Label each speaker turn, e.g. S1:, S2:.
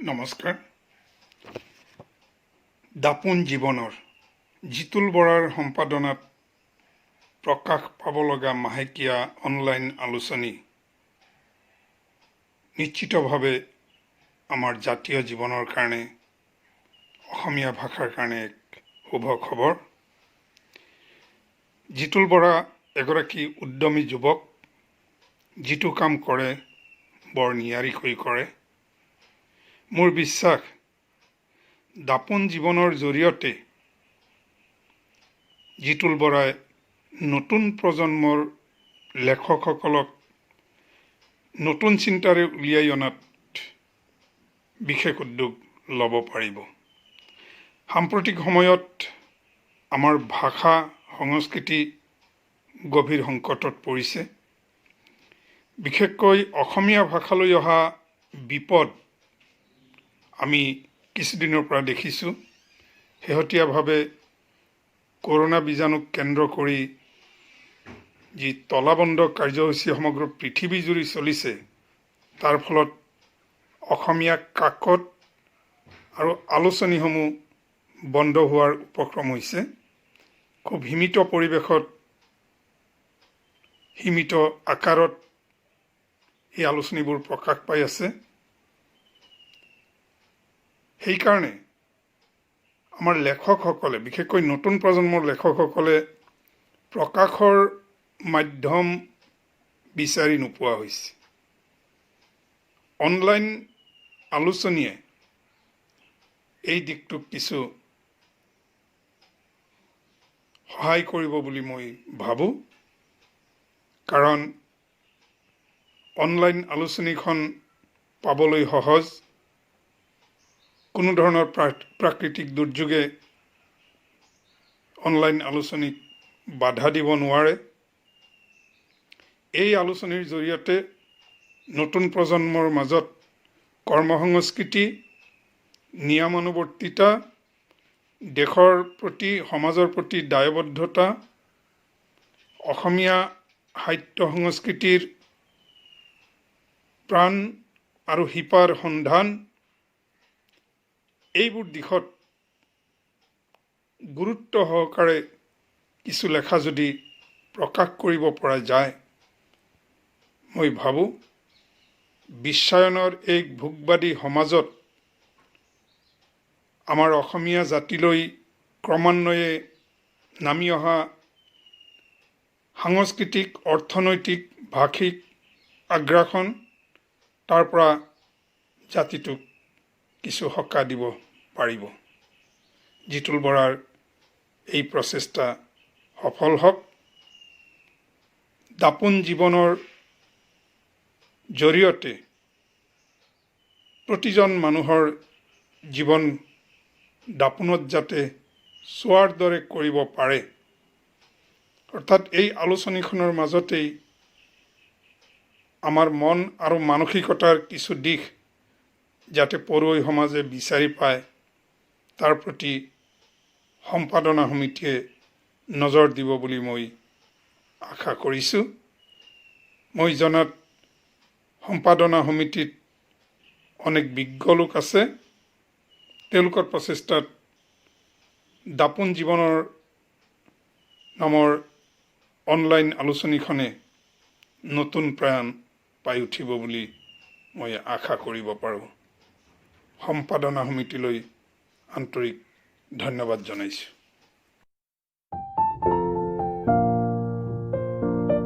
S1: নমস্কাৰ। দাপোন জীৱনৰ জিতুল বৰাৰ সম্পাদনাত প্ৰকাশ পাব লগা মাহেকীয়া অনলাইন আলোচনী নিশ্চিতভাৱে আমাৰ জাতীয় জীৱনৰ কাৰণে অসমীয়া ভাষাৰ কাৰণে এক শুভ খবৰ। জিতুল বৰা এগৰাকী উদ্যমী যুৱক, যিটো কাম কৰে বৰ নিয়াৰিকৈ কৰে। মোৰ বিশ্বাস দাপোন জীৱনৰ জৰিয়তে জিতুল বৰাই নতুন প্ৰজন্মৰ লেখকসকলক নতুন চিন্তাৰে উলিয়াই অনাত বিশেষ উদ্যোগ ল'ব পাৰিব। সাম্প্ৰতিক সময়ত আমাৰ ভাষা সংস্কৃতি গভীৰ সংকটত পৰিছে। বিশেষকৈ অসমীয়া ভাষালৈ অহা বিপদ আমি কিছুদিনৰ পৰা দেখিছোঁ। শেহতীয়াভাৱে কৰোনা বীজাণুক কেন্দ্ৰ কৰি যি তলাবন্ধ কাৰ্যসূচী সমগ্ৰ পৃথিৱীজুৰি চলিছে, তাৰ ফলত অসমীয়া কাকত আৰু আলোচনীসমূহ বন্ধ হোৱাৰ উপক্ৰম হৈছে। খুব সীমিত পৰিৱেশত, সীমিত আকাৰত এই আলোচনীবোৰ প্ৰকাশ পাই আছে। সেইকাৰণে আমাৰ লেখকসকলে, বিশেষকৈ নতুন প্ৰজন্মৰ লেখকসকলে প্ৰকাশৰ মাধ্যম বিচাৰি নোপোৱা হৈছে। অনলাইন আলোচনীয়ে এই দিশটোক কিছু সহায় কৰিব বুলি মই ভাবোঁ। কাৰণ অনলাইন আলোচনীখন পাবলৈ সহজ। কোনো ধৰণৰ প্ৰাকৃতিক দুৰ্যোগে অনলাইন আলোচনীক বাধা দিব নোৱাৰে। এই আলোচনীৰ জৰিয়তে নতুন প্ৰজন্মৰ মাজত কৰ্মসংস্কৃতি, নিয়মানুৱৰ্তিতা, দেশৰ প্ৰতি, সমাজৰ প্ৰতি দায়বদ্ধতা, অসমীয়া সাহিত্য সংস্কৃতিৰ প্ৰাণ আৰু শিপাৰ সন্ধান, এইবোৰ দিশত গুৰুত্ব সহকাৰে কিছু লেখা যদি প্ৰকাশ কৰিব পৰা যায়, মই ভাবোঁ বিশ্বায়নৰ এই ভোগবাদী সমাজত আমাৰ অসমীয়া জাতিলৈ ক্ৰমান্বয়ে নামি অহা সাংস্কৃতিক, অৰ্থনৈতিক, ভাষিক আগ্ৰাসন, তাৰ পৰা জাতিটোক কিছু সকাহ দিব পাৰিব। জিতুল বৰাৰ এই প্ৰচেষ্টা সফল হওক। দাপোন জীৱনৰ জৰিয়তে প্ৰতিজন মানুহৰ জীৱন দাপোনত যাতে চোৱাৰ দৰে কৰিব পাৰে, অৰ্থাৎ এই আলোচনীখনৰ মাজতেই আমাৰ মন আৰু মানসিকতাৰ কিছু দিশ যাতে পঢ়ুৱৈ সমাজে বিচাৰি পায়, তাৰ প্ৰতি সম্পাদনা সমিতিয়ে নজৰ দিব বুলি মই আশা কৰিছোঁ। মই জনাত সম্পাদনা সমিতিত অনেক বিজ্ঞ লোক আছে। তেওঁলোকৰ প্ৰচেষ্টাত দাপোন জীৱনৰ নামৰ অনলাইন আলোচনীখনে নতুন প্ৰাণ পাই উঠিব বুলি মই আশা কৰিব পাৰোঁ। সম্পাদনা সমিতিলৈ আন্তৰিক ধন্যবাদ জনাইছোঁ।